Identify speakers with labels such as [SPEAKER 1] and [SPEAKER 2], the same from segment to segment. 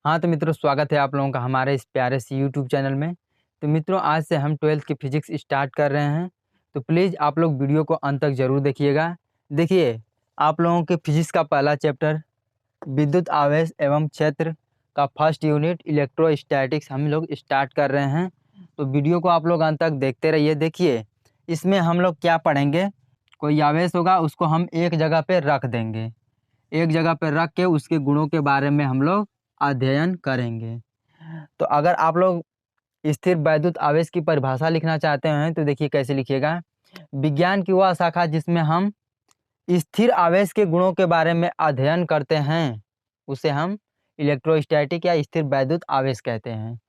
[SPEAKER 1] हाँ तो मित्रों, स्वागत है आप लोगों का हमारे इस प्यारे से यूट्यूब चैनल में। तो मित्रों, आज से हम 12th की फिजिक्स स्टार्ट कर रहे हैं। तो प्लीज़ आप लोग वीडियो को अंत तक ज़रूर देखिएगा। देखिए, आप लोगों के फिजिक्स का पहला चैप्टर विद्युत आवेश एवं क्षेत्र का फर्स्ट यूनिट इलेक्ट्रोस्टैटिक्स हम लोग स्टार्ट कर रहे हैं। तो वीडियो को आप लोग अंत तक देखते रहिए। देखिए, इसमें हम लोग क्या पढ़ेंगे। कोई आवेश होगा, उसको हम एक जगह पे रख देंगे। एक जगह पे रख के उसके गुणों के बारे में हम लोग अध्ययन करेंगे। तो अगर आप लोग स्थिर वैद्युत आवेश की परिभाषा लिखना चाहते हैं तो देखिए कैसे लिखिएगा। विज्ञान की वह शाखा जिसमें हम स्थिर आवेश के गुणों के बारे में अध्ययन करते हैं उसे हम इलेक्ट्रोस्टैटिक या स्थिर वैद्युत आवेश कहते हैं।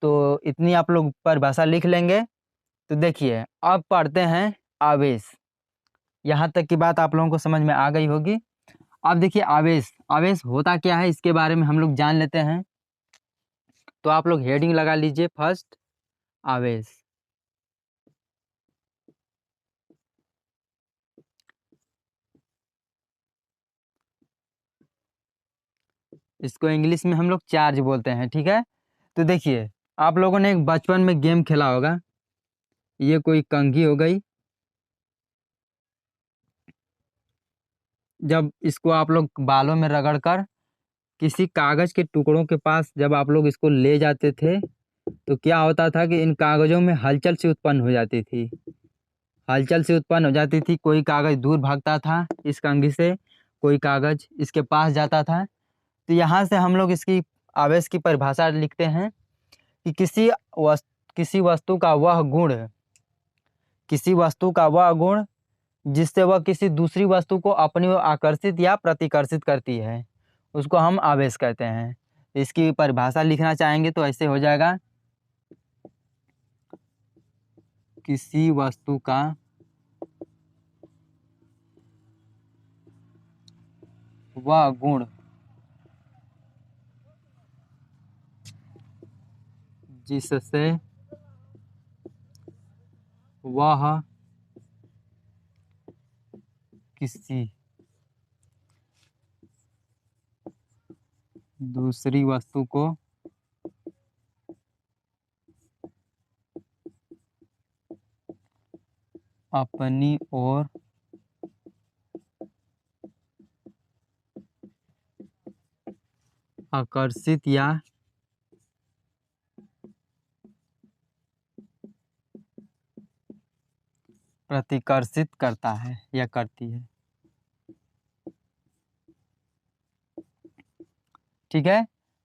[SPEAKER 1] तो इतनी आप लोग परिभाषा लिख लेंगे। तो देखिए, अब पढ़ते हैं आवेश। यहाँ तक की बात आप लोगों को समझ में आ गई होगी। अब देखिए, आवेश आवेश होता क्या है इसके बारे में हम लोग जान लेते हैं। तो आप लोग हेडिंग लगा लीजिए, फर्स्ट आवेश। इसको इंग्लिश में हम लोग चार्ज बोलते हैं, ठीक है। तो देखिए, आप लोगों ने एक बचपन में गेम खेला होगा। ये कोई कंघी हो गई। जब इसको आप लोग बालों में रगड़कर किसी कागज के टुकड़ों के पास जब आप लोग इसको ले जाते थे तो क्या होता था कि इन कागजों में हलचल से उत्पन्न हो जाती थी। हलचल से उत्पन्न हो जाती थी। कोई कागज दूर भागता था इस कंघी से, कोई कागज इसके पास जाता था। तो यहाँ से हम लोग इसकी आवेश की परिभाषा लिखते हैं कि किसी वस्तु का वह गुण, किसी वस्तु का वह गुण जिससे वह किसी दूसरी वस्तु को अपनी ओर आकर्षित या प्रतिकर्षित करती है, उसको हम आवेश कहते हैं। इसकी परिभाषा लिखना चाहेंगे तो ऐसे हो जाएगा। किसी वस्तु का वह गुण जिससे वह किसी दूसरी वस्तु को अपनी ओर आकर्षित या प्रतिकर्षित करता है या करती है, ठीक है।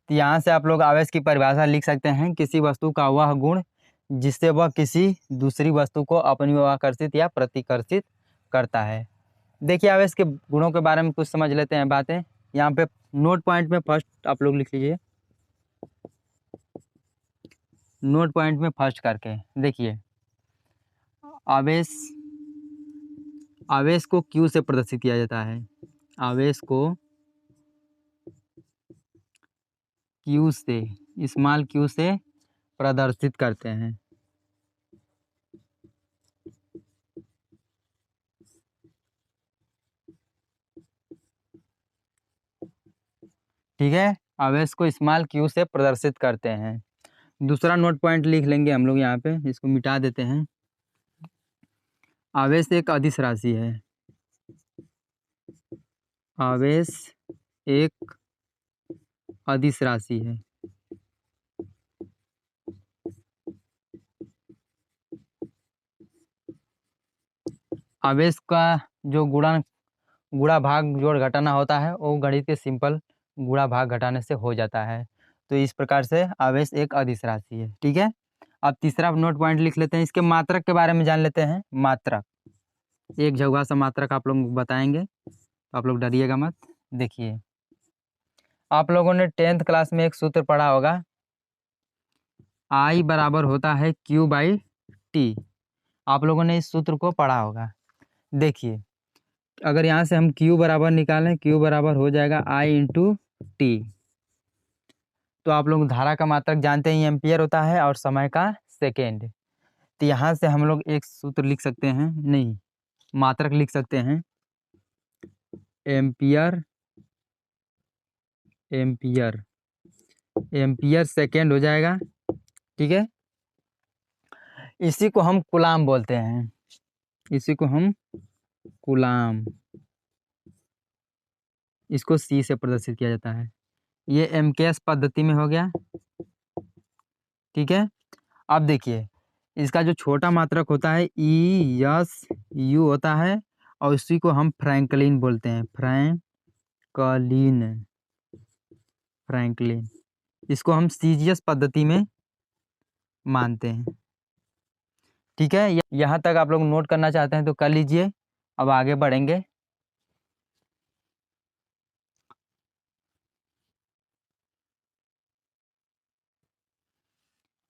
[SPEAKER 1] तो यहाँ से आप लोग आवेश की परिभाषा लिख सकते हैं। किसी वस्तु का वह गुण जिससे वह किसी दूसरी वस्तु को अपनी ओर आकर्षित या प्रतिकर्षित करता है। देखिए, आवेश के गुणों के बारे में कुछ समझ लेते हैं बातें। यहाँ पे नोट पॉइंट में फर्स्ट आप लोग लिख लीजिए। नोट पॉइंट में फर्स्ट करके देखिए, आवेश आवेश को क्यू से प्रदर्शित किया जाता है। आवेश को क्यू से, स्मॉल क्यू से प्रदर्शित करते हैं। ठीक है, आवेश को स्मॉल क्यू से प्रदर्शित करते हैं। दूसरा नोट पॉइंट लिख लेंगे हम लोग यहाँ पे, इसको मिटा देते हैं। आवेश एक अदिश राशि है। आवेश एक अदिश राशि है। आवेश का जो गुणा भाग जोड़ घटाना होता है वो गणित के सिंपल गुणा भाग घटाने से हो जाता है। तो इस प्रकार से आवेश एक अदिश राशि है, ठीक है। अब तीसरा नोट पॉइंट लिख लेते हैं। इसके मात्रक के बारे में जान लेते हैं। मात्रक, एक जगह सा मात्रक आप लोग बताएंगे, तो आप लोग डरिएगा मत। देखिए, आप लोगों ने 10th क्लास में एक सूत्र पढ़ा होगा, I बराबर होता है Q/T। आप लोगों ने इस सूत्र को पढ़ा होगा। देखिए, अगर यहाँ से हम Q बराबर निकालें, Q बराबर हो जाएगा I/T। तो आप लोग धारा का मात्रक जानते हैं, एम्पियर होता है, और समय का सेकेंड। तो यहाँ से हम लोग एक सूत्र लिख सकते हैं, नहीं, मात्रक लिख सकते हैं। एम्पियर एम्पियर सेकेंड हो जाएगा। ठीक है, इसी को हम कूलाम बोलते हैं, इसी को हम कूलाम, इसको सी से प्रदर्शित किया जाता है। ये एमकेएस पद्धति में हो गया। ठीक है, अब देखिए इसका जो छोटा मात्रक होता है ई यस यू होता है, और इसी को हम फ्रैंकलिन बोलते हैं, फ्रैंकलिन, फ्रैंकलिन, इसको हम सीजीएस पद्धति में मानते हैं। ठीक है, यहाँ तक आप लोग नोट करना चाहते हैं तो कर लीजिए। अब आगे बढ़ेंगे।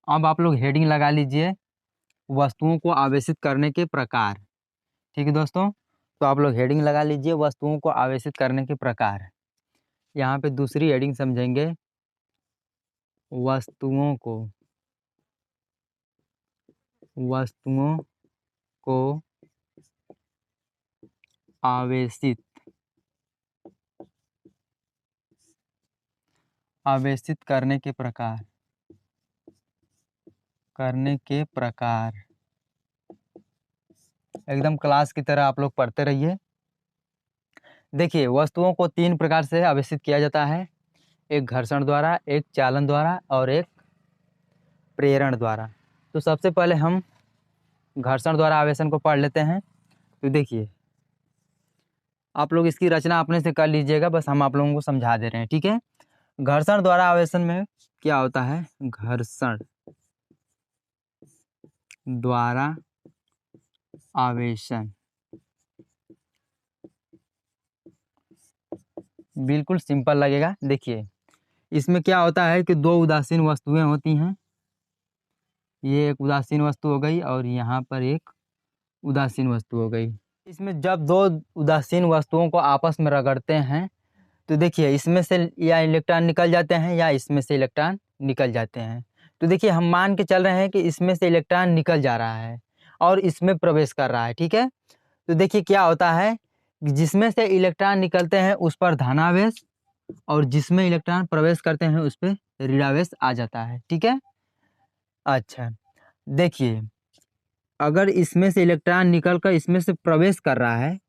[SPEAKER 1] अब आप लोग हेडिंग लगा लीजिए, वस्तुओं को आवेशित करने के प्रकार। ठीक है दोस्तों, तो आप लोग हेडिंग लगा लीजिए, वस्तुओं को आवेशित करने के प्रकार। यहाँ पे दूसरी हेडिंग समझेंगे, वस्तुओं को, वस्तुओं को आवेशित, आवेशित करने के प्रकार, करने के प्रकार। एकदम क्लास की तरह आप लोग पढ़ते रहिए। देखिए वस्तुओं को 3 प्रकार से आवेशित किया जाता है, एक घर्षण द्वारा, एक चालन द्वारा और एक प्रेरण द्वारा। तो सबसे पहले हम घर्षण द्वारा आवेशन को पढ़ लेते हैं। तो देखिए आप लोग इसकी रचना अपने से कर लीजिएगा, बस हम आप लोगों को समझा दे रहे हैं। ठीक है, घर्षण द्वारा आवेशन में क्या होता है, घर्षण द्वारा आवेशन बिल्कुल सिंपल लगेगा। देखिए इसमें क्या होता है कि 2 उदासीन वस्तुएं होती हैं, ये एक उदासीन वस्तु हो गई और यहाँ पर एक उदासीन वस्तु हो गई। इसमें जब 2 उदासीन वस्तुओं को आपस में रगड़ते हैं तो देखिए इसमें से या इलेक्ट्रॉन निकल जाते हैं या इसमें से इलेक्ट्रॉन निकल जाते हैं। तो देखिए हम मान के चल रहे हैं कि इसमें से इलेक्ट्रॉन निकल जा रहा है और इसमें प्रवेश कर रहा है। ठीक है, तो देखिए क्या होता है, जिसमें से इलेक्ट्रॉन निकलते हैं उस पर धनावेश और जिसमें इलेक्ट्रॉन प्रवेश करते हैं उस पर ऋणावेश आ जाता है। ठीक है, अच्छा देखिए अगर इसमें से इलेक्ट्रॉन निकलकर इसमें से प्रवेश कर रहा है,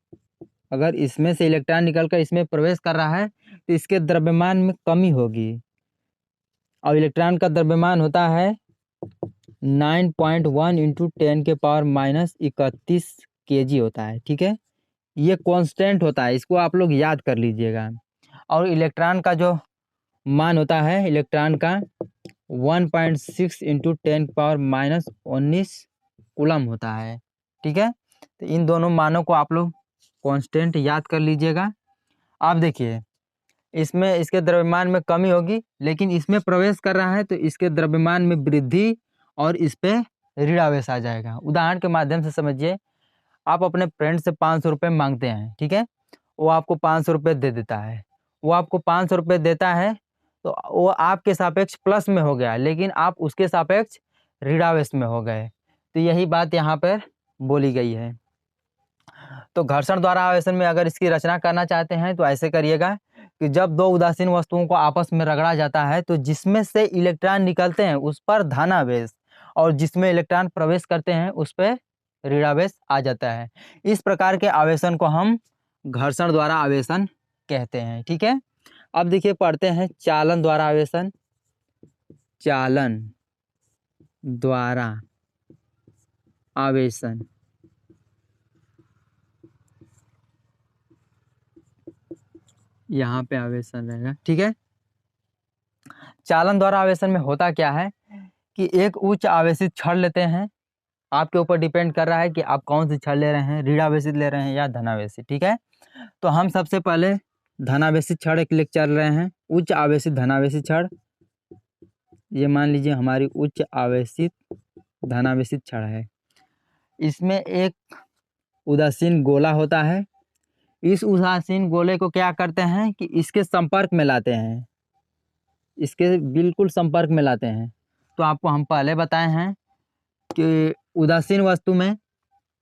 [SPEAKER 1] अगर इसमें से इलेक्ट्रॉन निकलकर इसमें प्रवेश कर रहा है तो इसके द्रव्यमान में कमी होगी, और इलेक्ट्रॉन का द्रव्यमान होता है 9.1 इंटू 10⁻31 kg होता है। ठीक है, ये कांस्टेंट होता है, इसको आप लोग याद कर लीजिएगा। और इलेक्ट्रॉन का जो मान होता है, इलेक्ट्रॉन का 1.6 इंटू 10⁻19 कूलम होता है। ठीक है, तो इन दोनों मानों को आप लोग कांस्टेंट याद कर लीजिएगा। आप देखिए इसमें इसके द्रव्यमान में कमी होगी, लेकिन इसमें प्रवेश कर रहा है तो इसके द्रव्यमान में वृद्धि और इस पे ऋणावेश आ जाएगा। उदाहरण के माध्यम से समझिए, आप अपने फ्रेंड से 500 रुपये मांगते हैं। ठीक है, वो आपको 500 रुपये दे देता है, वो आपको 500 रुपये देता है तो वो आपके सापेक्ष प्लस में हो गया, लेकिन आप उसके सापेक्ष ऋणावेश में हो गए। तो यही बात यहाँ पर बोली गई है। तो घर्षण द्वारा आवेशन में अगर इसकी रचना करना चाहते हैं तो ऐसे करिएगा कि जब 2 उदासीन वस्तुओं को आपस में रगड़ा जाता है तो जिसमें से इलेक्ट्रॉन निकलते हैं उस पर धनावेश और जिसमें इलेक्ट्रॉन प्रवेश करते हैं उस पर ऋणावेश आ जाता है। इस प्रकार के आवेशन को हम घर्षण द्वारा आवेशन कहते हैं। ठीक है, अब देखिए पढ़ते हैं चालन द्वारा आवेशन। चालन द्वारा आवेशन, यहाँ पे आवेशन रहेगा। ठीक है, चालन द्वारा आवेशन में होता क्या है कि एक उच्च आवेशित छड़ लेते हैं, आपके ऊपर डिपेंड कर रहा है कि आप कौन सी छड़ ले रहे हैं, ऋणावेशित ले रहे हैं या धनावेशित। ठीक है, तो हम सबसे पहले धनावेशित छड़ एक लेक्चर चल रहे हैं, उच्च आवेशित धनावेशित छड़। ये मान लीजिए हमारी उच्च आवेशित धनावेशित छड़ है। इसमें एक उदासीन गोला होता है, इस उदासीन गोले को क्या करते हैं कि इसके संपर्क में लाते हैं, इसके बिल्कुल संपर्क में लाते हैं। तो आपको हम पहले बताए हैं कि उदासीन वस्तु में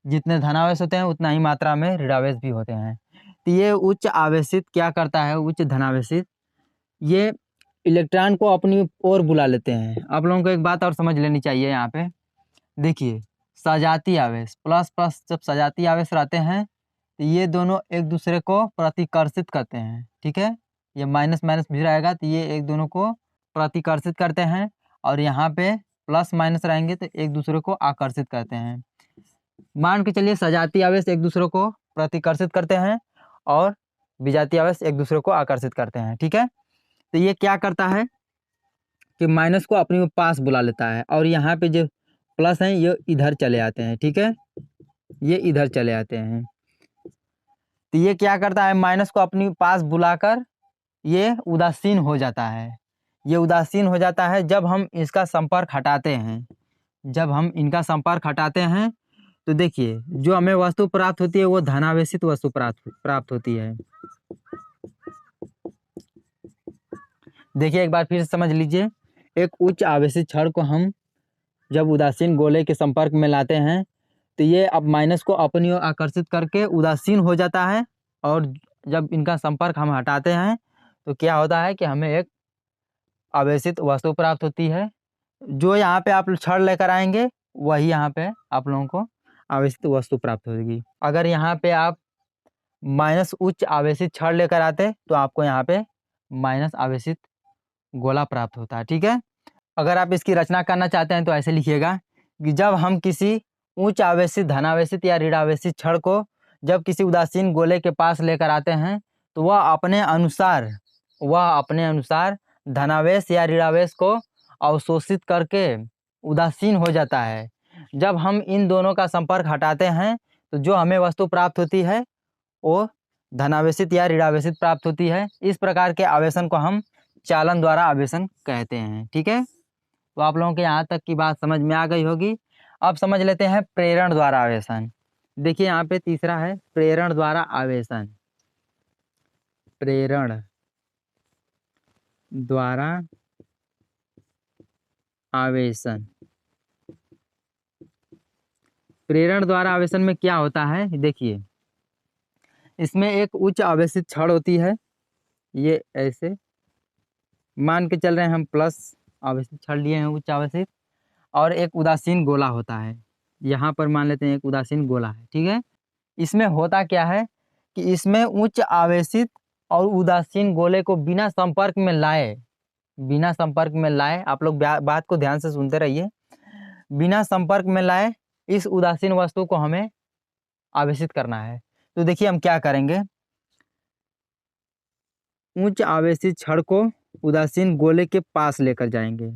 [SPEAKER 1] जितने धनावेश होते हैं उतना ही मात्रा में ऋणावेश भी होते हैं। तो ये उच्च आवेशित क्या करता है, उच्च धनावेशित ये इलेक्ट्रॉन को अपनी ओर बुला लेते हैं। आप लोगों को एक बात और समझ लेनी चाहिए यहाँ पे। देखिए, सजाती आवेश प्लस प्लस जब सजाती आवेश रहते हैं तो ये दोनों एक दूसरे को प्रतिकर्षित करते हैं, ठीक है। ये माइनस माइनस भी रहेगा तो ये एक दोनों को प्रतिकर्षित करते हैं, और यहाँ पे प्लस माइनस रहेंगे तो एक दूसरे को आकर्षित करते हैं। मान के चलिए सजाती आवेश एक दूसरे को प्रतिकर्षित करते हैं और विजातीय आवेश एक दूसरे को आकर्षित करते हैं, ठीक है। तो ये क्या करता है कि माइनस को अपने पास बुला लेता है, और यहाँ पे जो प्लस हैं ये इधर चले आते हैं, ठीक है, ये इधर चले आते हैं। तो ये क्या करता है, माइनस को अपने पास बुलाकर ये उदासीन हो जाता है। ये उदासीन हो जाता है जब हम इसका संपर्क हटाते हैं। जब हम इनका संपर्क हटाते हैं तो देखिए जो हमें वस्तु प्राप्त होती है वो धनावेशित वस्तु प्राप्त होती है। देखिए एक बार फिर से समझ लीजिए, एक उच्च आवेशित छड़ को हम जब उदासीन गोले के संपर्क में लाते हैं तो ये अब माइनस को अपनी ओर आकर्षित करके उदासीन हो जाता है, और जब इनका संपर्क हम हटाते हैं तो क्या होता है कि हमें एक आवेशित वस्तु प्राप्त होती है। जो यहाँ पे आप छड़ लेकर आएंगे वही यहाँ पे आप लोगों को आवेशित वस्तु प्राप्त होगी। अगर यहाँ पे आप माइनस उच्च आवेशित छड़ लेकर आते तो आपको यहाँ पे माइनस आवेशित गोला प्राप्त होता है, ठीक है। अगर आप इसकी रचना करना चाहते हैं तो ऐसे लिखिएगा कि जब हम किसी उच्च आवेशित धनावेशित या ऋणावेशित छड़ को जब किसी उदासीन गोले के पास लेकर आते हैं तो वह अपने अनुसार धनावेश या ऋणावेश को अवशोषित करके उदासीन हो जाता है। जब हम इन दोनों का संपर्क हटाते हैं तो जो हमें वस्तु प्राप्त होती है वो धनावेशित या ऋणावेशित प्राप्त होती है। इस प्रकार के आवेशन को हम चालन द्वारा आवेशन कहते हैं, ठीक है। तो आप लोगों के यहाँ तक की बात समझ में आ गई होगी। अब समझ लेते हैं प्रेरण द्वारा आवेशन। देखिए यहाँ पे तीसरा है प्रेरण द्वारा आवेशन। प्रेरण द्वारा आवेशन। प्रेरण द्वारा आवेशन में क्या होता है, देखिए इसमें एक उच्च आवेशित छड़ होती है, ये ऐसे मान के चल रहे हैं हम प्लस आवेशित छड़ लिए हैं उच्च आवेशित, और एक उदासीन गोला होता है, यहाँ पर मान लेते हैं एक उदासीन गोला है, ठीक है। इसमें होता क्या है कि इसमें उच्च आवेशित और उदासीन गोले को बिना संपर्क में लाए, आप लोग बात को ध्यान से सुनते रहिए, बिना संपर्क में लाए इस उदासीन वस्तु को हमें आवेशित करना है। तो देखिए हम क्या करेंगे, उच्च आवेशित छड़ को उदासीन गोले के पास लेकर जाएंगे।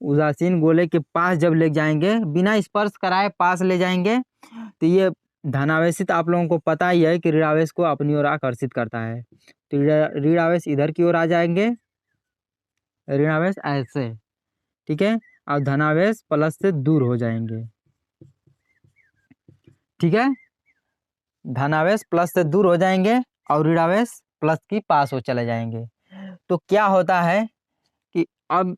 [SPEAKER 1] उदासीन गोले के पास जब ले जाएंगे, बिना स्पर्श कराए पास ले जाएंगे, तो ये धनावेशित आप लोगों को पता ही है कि ऋणावेश को अपनी ओर आकर्षित करता है। तो ऋणावेश इधर की ओर आ जाएंगे, ऋणावेश ऐसे, ठीक है, और धनावेश प्लस से दूर हो जाएंगे, ठीक है। धनावेश प्लस से दूर हो जाएंगे और ऋणावेश प्लस की पास हो चले जाएंगे। तो क्या होता है कि अब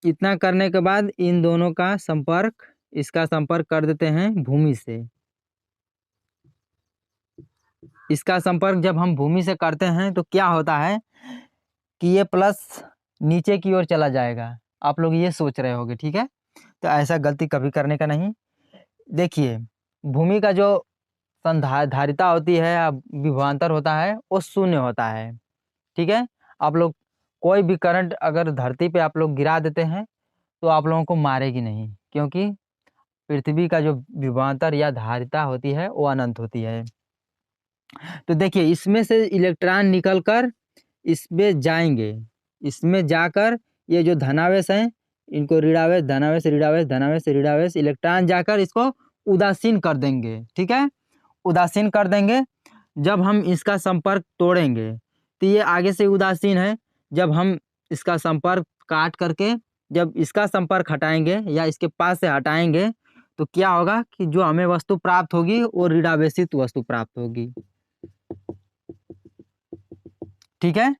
[SPEAKER 1] इतना करने के बाद इन दोनों का संपर्क, इसका संपर्क कर देते हैं भूमि से। इसका संपर्क जब हम भूमि से करते हैं तो क्या होता है कि ये प्लस नीचे की ओर चला जाएगा। आप लोग ये सोच रहे होंगे, ठीक है, तो ऐसा गलती कभी करने का नहीं। देखिए भूमि का जो संधारिता होती है या विभवांतर होता है वो शून्य होता है, ठीक है। आप लोग कोई भी करंट अगर धरती पे आप लोग गिरा देते हैं तो आप लोगों को मारेगी नहीं, क्योंकि पृथ्वी का जो विभवांतर या धारिता होती है वो अनंत होती है। तो देखिए इसमें से इलेक्ट्रॉन निकलकर इसमें जाएंगे, इसमें जाकर ये जो धनावेश हैं इनको ऋणावेश धनावेश ऋणावेश धनावेश ऋणावेश इलेक्ट्रॉन जाकर इसको उदासीन कर देंगे, ठीक है, उदासीन कर देंगे। जब हम इसका संपर्क तोड़ेंगे तो ये आगे से उदासीन है, जब हम इसका संपर्क काट करके जब इसका संपर्क हटाएंगे या इसके पास से हटाएंगे तो क्या होगा कि जो हमें वस्तु प्राप्त होगी वो ऋणावेशित वस्तु प्राप्त होगी, ठीक है,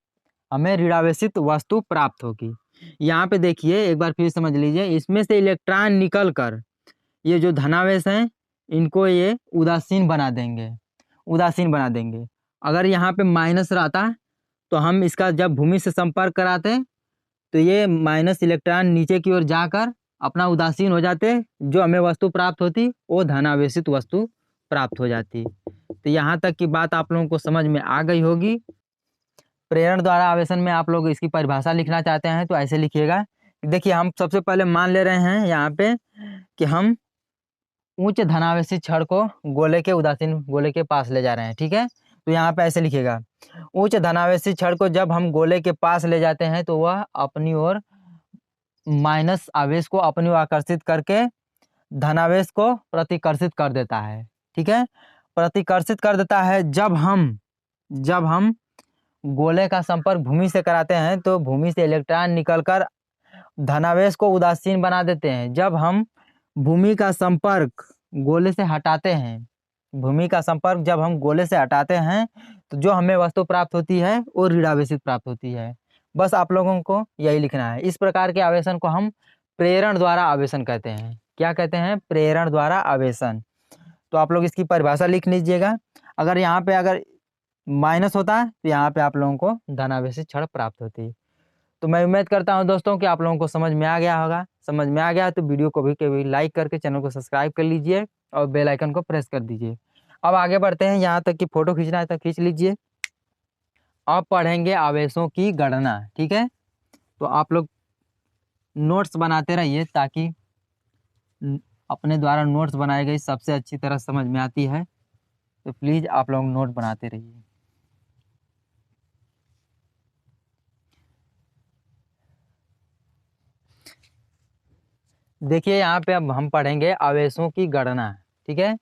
[SPEAKER 1] हमें ऋणावेशित वस्तु प्राप्त होगी। यहाँ पे देखिए एक बार फिर समझ लीजिए, इसमें से इलेक्ट्रॉन निकलकर ये जो धनावेश हैं इनको ये उदासीन बना देंगे। अगर यहाँ पे माइनस रहता तो हम इसका जब भूमि से संपर्क कराते तो ये माइनस इलेक्ट्रॉन नीचे की ओर जाकर अपना उदासीन हो जाते, जो हमें वस्तु प्राप्त होती वो धनावेशित वस्तु प्राप्त हो जाती। तो यहाँ तक की बात आप लोगों को समझ में आ गई होगी। प्रेरण द्वारा आवेशन में आप लोग इसकी परिभाषा लिखना चाहते हैं तो ऐसे लिखिएगा। देखिए हम सबसे पहले मान ले रहे हैं यहाँ पे कि हम उच्च धनावेशित छड़ को गोले के उदासीन गोले के पास ले जा रहे हैं, ठीक है। तो यहाँ पे ऐसे लिखिएगा, उच्च धनावेशित छड़ को जब हम गोले के पास ले जाते हैं तो वह अपनी ओर माइनस आवेश को अपनी ओर आकर्षित करके धनावेश को प्रतिकर्षित कर देता है, ठीक है। प्रतिकर्षित कर देता है। जब हम गोले का संपर्क भूमि से कराते हैं तो भूमि से इलेक्ट्रॉन निकलकर धनावेश को उदासीन बना देते हैं। जब हम भूमि का संपर्क गोले से हटाते हैं, भूमि का संपर्क जब हम गोले से हटाते हैं तो जो हमें वस्तु प्राप्त होती है वो ऋणावेशित प्राप्त होती है। बस आप लोगों को यही लिखना है। इस प्रकार के आवेशन को हम प्रेरण द्वारा आवेशन कहते हैं। क्या कहते हैं? प्रेरण द्वारा आवेशन। तो आप लोग इसकी परिभाषा लिख लीजिएगा। अगर यहाँ पे अगर माइनस होता है तो यहाँ पे आप लोगों को धनावेशित छड़ प्राप्त होती है। तो मैं उम्मीद करता हूँ दोस्तों कि आप लोगों को समझ में आ गया होगा। समझ में आ गया तो वीडियो को भी लाइक करके चैनल को सब्सक्राइब कर लीजिए और बेल आइकन को प्रेस कर दीजिए। अब आगे बढ़ते हैं, यहाँ तक कि फोटो खींचना है तो खींच लीजिए। अब पढ़ेंगे आवेशों की गणना, ठीक है। तो आप लोग नोट्स बनाते रहिए ताकि अपने द्वारा नोट्स बनाई गई सबसे अच्छी तरह समझ में आती है। तो प्लीज़ आप लोग नोट बनाते रहिए। देखिए यहाँ पे अब हम पढ़ेंगे आवेशों की गणना, ठीक है।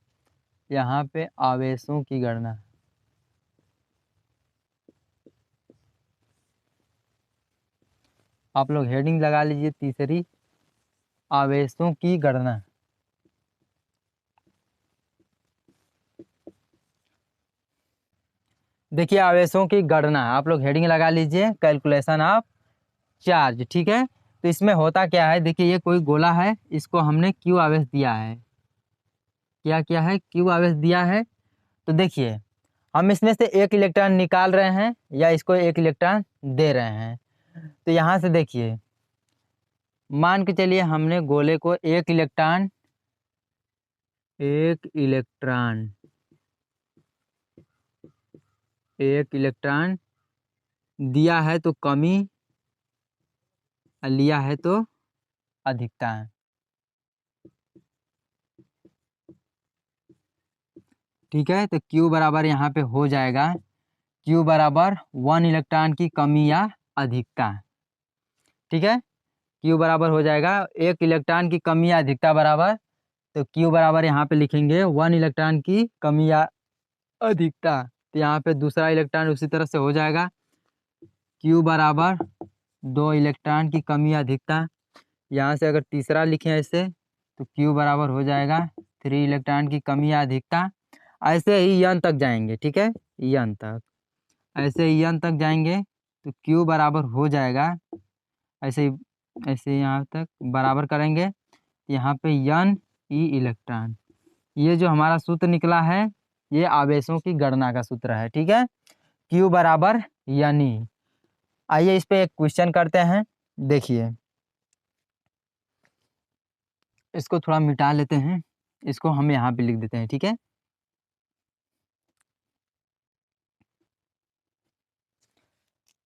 [SPEAKER 1] यहाँ पे आवेशों की गणना। आप लोग हेडिंग लगा लीजिए तीसरी, आवेशों की गणना। देखिए आवेशों की गणना, आप लोग हेडिंग लगा लीजिए कैलकुलेशन ऑफ चार्ज, ठीक है। तो इसमें होता क्या है, देखिए ये कोई गोला है, इसको हमने क्यू आवेश दिया है। क्या है? क्यू आवेश दिया है। तो देखिए हम इसमें से एक इलेक्ट्रॉन निकाल रहे हैं या इसको एक इलेक्ट्रॉन दे रहे हैं। तो यहाँ से देखिए मान के चलिए हमने गोले को एक इलेक्ट्रॉन दिया है तो कमी, लिया है तो अधिकता है, ठीक है। तो Q बराबर यहाँ पे हो जाएगा, Q बराबर 1 इलेक्ट्रॉन की कमी या अधिकता, ठीक है। Q बराबर हो जाएगा एक इलेक्ट्रॉन की कमी या अधिकता बराबर, तो Q बराबर यहाँ पे लिखेंगे 1 इलेक्ट्रॉन की कमी या अधिकता। तो यहाँ पे दूसरा इलेक्ट्रॉन उसी तरह से हो जाएगा, Q बराबर 2 इलेक्ट्रॉन की कमी या अधिकता। यहाँ से अगर तीसरा लिखें ऐसे तो Q बराबर हो जाएगा 3 इलेक्ट्रॉन की कमी या अधिकता। ऐसे ही यन तक जाएंगे, ठीक है, यन तक, ऐसे ही यन तक जाएंगे तो Q बराबर हो जाएगा ऐसे यहाँ तक बराबर करेंगे। यहाँ पे यन ई इलेक्ट्रॉन, ये जो हमारा सूत्र निकला है ये आवेशों की गणना का सूत्र है, ठीक है। Q बराबर यन ई। आइए इस पे एक क्वेश्चन करते हैं। देखिए इसको थोड़ा मिटा लेते हैं, इसको हम यहाँ पे लिख देते हैं, ठीक है।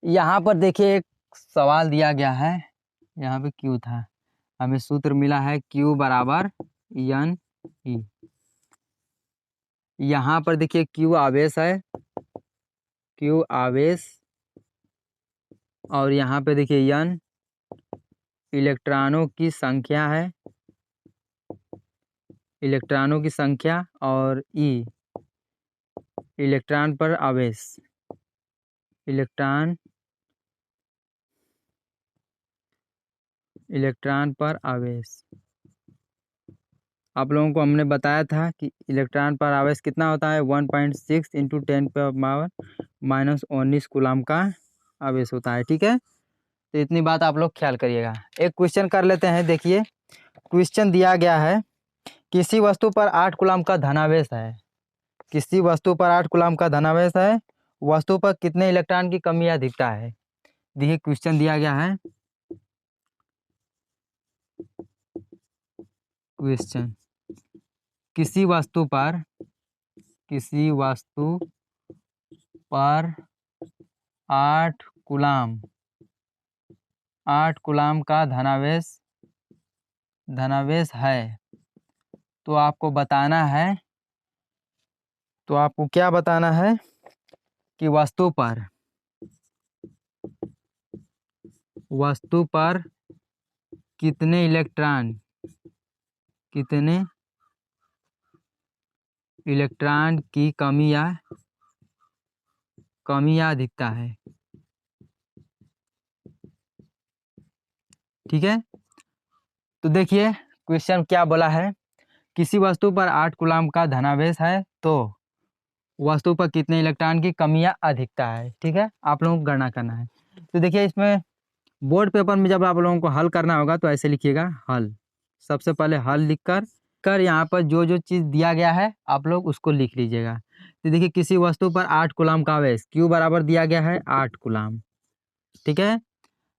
[SPEAKER 1] यहाँ पर देखिए एक सवाल दिया गया है, यहाँ पे Q था, हमें सूत्र मिला है Q बराबर यन ई। यहाँ पर देखिए Q आवेश है, Q आवेश, और यहाँ पे देखिए यन इलेक्ट्रॉनों की संख्या है, इलेक्ट्रॉनों की संख्या, और ई इलेक्ट्रॉन पर आवेश, इलेक्ट्रॉन पर आवेश। आप लोगों को हमने बताया था कि इलेक्ट्रॉन पर आवेश कितना होता है, 1.6 इंटू 10⁻⁻19 कूलम का आवेश होता है, ठीक है। तो इतनी बात आप लोग ख्याल करिएगा। एक क्वेश्चन कर लेते हैं। देखिए क्वेश्चन दिया गया है, किसी वस्तु पर 8 कूलम का धनावेश है, किसी वस्तु पर 8 कूलम का धनावेश है, वस्तु पर कितने इलेक्ट्रॉन की कमी या अधिकता है। देखिए क्वेश्चन दिया गया है, क्वेश्चन, किसी वस्तु पर 8 कूलाम का धनावेश है, तो आपको क्या बताना है कि वस्तु पर कितने इलेक्ट्रॉन की कमी या अधिकता है। ठीक है, तो देखिए क्वेश्चन क्या बोला है, किसी वस्तु पर 8 कूलाम का धनावेश है तो वस्तु पर कितने इलेक्ट्रॉन की कमी या अधिकता है। ठीक है, आप लोगों को गणना करना है। तो देखिए इसमें बोर्ड पेपर में जब आप लोगों को हल करना होगा तो ऐसे लिखिएगा हल। सबसे पहले हल लिखकर यहाँ पर जो जो चीज़ दिया गया है आप लोग उसको लिख लीजिएगा। तो देखिए किसी वस्तु पर 8 कूलाम का आवेश, Q बराबर दिया गया है 8 कूलाम। ठीक है,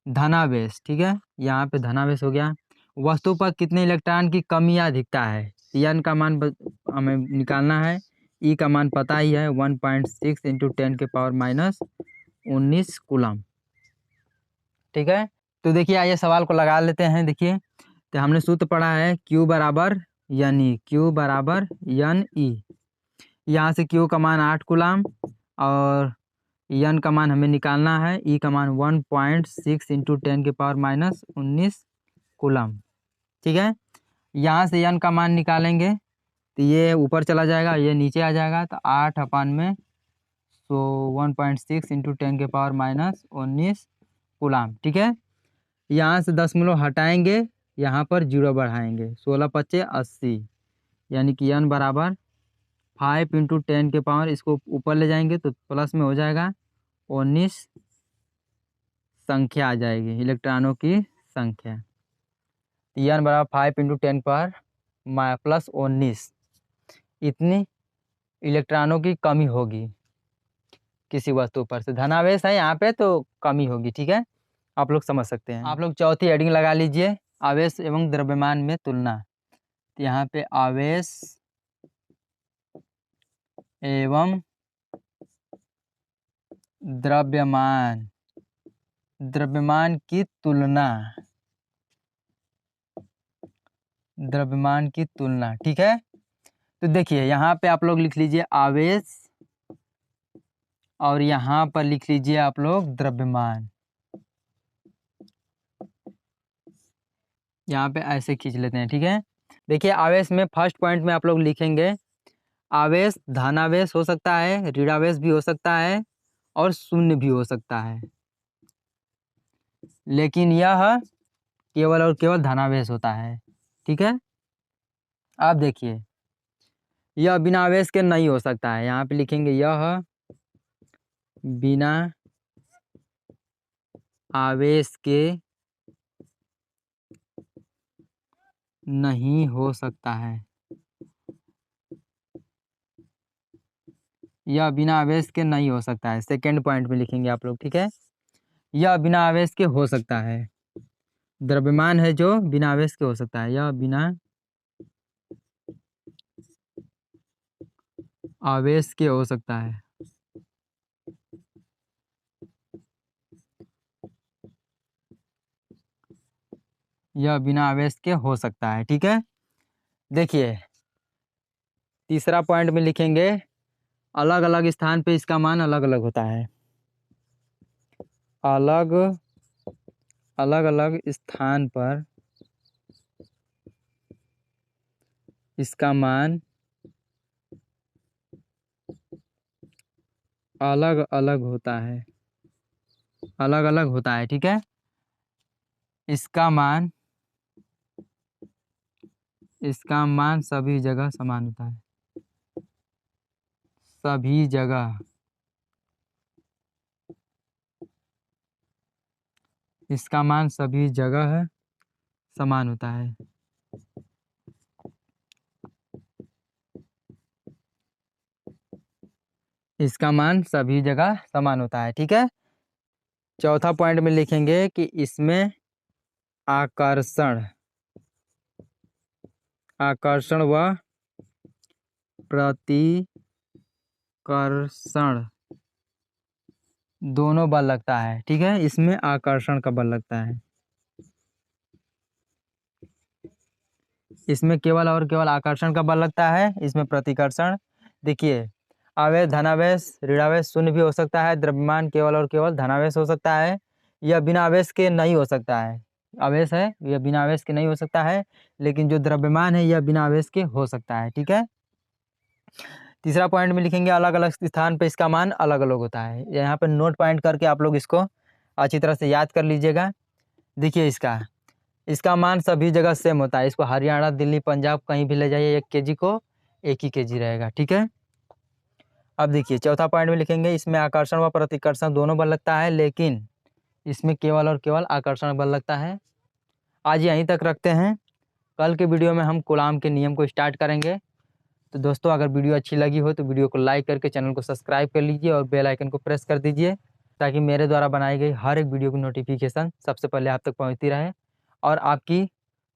[SPEAKER 1] धनावेश, ठीक है, यहाँ पे धनावेश हो गया। वस्तु पर कितने इलेक्ट्रॉन की कमी या अधिकता है, N का मान हमें निकालना है। E का मान पता ही है 1.6 इंटू 10⁻⁻19 कूलाम। ठीक है, तो देखिए आइए सवाल को लगा लेते हैं। देखिए तो हमने सूत्र पढ़ा है Q बराबर यानी Q बराबर N E। यहाँ से Q का मान 8 कूलाम और N का मान हमें निकालना है। E का मान 1.6 इंटू 10⁻⁻19 कूलाम। ठीक है, यहाँ से N का मान निकालेंगे तो ये ऊपर चला जाएगा, ये नीचे आ जाएगा, तो 8 अपान में 1.6 इंटू 10⁻⁻19 कूलाम। ठीक है, यहाँ से दशमलव हटाएंगे, यहाँ पर 0 बढ़ाएंगे, 16 पच्चे 80, यानी कि N बराबर 5 इंटू 10⁻, इसको ऊपर ले जाएंगे तो प्लस में हो जाएगा 19 संख्या आ जाएगी, इलेक्ट्रॉनों की संख्या। N बराबर 5 इंटू 10 प्लस 19, इतनी इलेक्ट्रॉनों की कमी होगी किसी वस्तु पर से। धनावेश है यहाँ पे तो कमी होगी। ठीक है, आप लोग समझ सकते हैं। आप लोग चौथी हेडिंग लगा लीजिए, आवेश एवं द्रव्यमान में तुलना। तो यहाँ पे आवेश एवं द्रव्यमान की तुलना। ठीक है, तो देखिए यहाँ पे आप लोग लिख लीजिए आवेश और यहाँ पर लिख लीजिए आप लोग द्रव्यमान। यहाँ पे ऐसे खींच लेते हैं। ठीक है, देखिए आवेश में फर्स्ट पॉइंट में आप लोग लिखेंगे आवेश धनावेश हो सकता है, ऋणावेश भी हो सकता है और शून्य भी हो सकता है, लेकिन यह केवल और केवल धनावेश होता है। ठीक है, आप देखिए यह बिना आवेश के नहीं हो सकता है। यहाँ पे लिखेंगे यह बिना आवेश के नहीं हो सकता है। यह बिना आवेश के नहीं हो सकता है, सेकेंड पॉइंट में लिखेंगे आप लोग। ठीक है, यह बिना आवेश के हो सकता है, द्रव्यमान है जो बिना आवेश के हो सकता है, यह बिना आवेश के हो सकता है। यह बिना आवेश के हो सकता है। ठीक है, देखिए तीसरा पॉइंट में लिखेंगे अलग अलग स्थान पे इसका मान अलग अलग होता है। अलग अलग स्थान पर इसका मान अलग अलग होता है, अलग अलग होता है। ठीक है, इसका मान सभी जगह समान होता है, सभी जगह इसका मान सभी जगह समान होता है। इसका मान सभी जगह समान होता है। ठीक है, चौथा पॉइंट में लिखेंगे कि इसमें आकर्षण आकर्षण व प्रतिकर्षण दोनों बल लगता है। ठीक है, इसमें आकर्षण का बल लगता है, इसमें केवल और केवल आकर्षण का बल लगता है, इसमें प्रतिकर्षण। देखिए, आवेश धनावेश ऋणावेश शून्य भी हो सकता है, द्रव्यमान केवल और केवल धनावेश हो सकता है, यह बिना आवेश के नहीं हो सकता है। आवेश है यह बिना आवेश के नहीं हो सकता है, लेकिन जो द्रव्यमान है यह बिना आवेश के हो सकता है। ठीक है, तीसरा पॉइंट में लिखेंगे अलग अलग स्थान पे इसका मान अलग अलग होता है। यहाँ पर नोट पॉइंट करके आप लोग इसको अच्छी तरह से याद कर लीजिएगा। देखिए, इसका मान सभी जगह सेम होता है। इसको हरियाणा, दिल्ली, पंजाब कहीं भी ले जाइए, 1 kg को 1 ही kg रहेगा। ठीक है, अब देखिए चौथा पॉइंट में लिखेंगे इसमें आकर्षण व प्रतिकर्षण दोनों बल लगता है, लेकिन इसमें केवल और केवल आकर्षण बल लगता है। आज यहीं तक रखते हैं, कल के वीडियो में हम कूलाम के नियम को स्टार्ट करेंगे। तो दोस्तों, अगर वीडियो अच्छी लगी हो तो वीडियो को लाइक करके चैनल को सब्सक्राइब कर लीजिए और बेल आइकन को प्रेस कर दीजिए, ताकि मेरे द्वारा बनाई गई हर एक वीडियो की नोटिफिकेशन सबसे पहले आप तक पहुंचती रहे और आपकी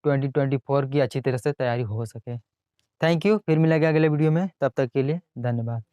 [SPEAKER 1] 2024 की अच्छी तरह से तैयारी हो सके। थैंक यू, फिर मिलेंगे अगले वीडियो में, तब तक के लिए धन्यवाद।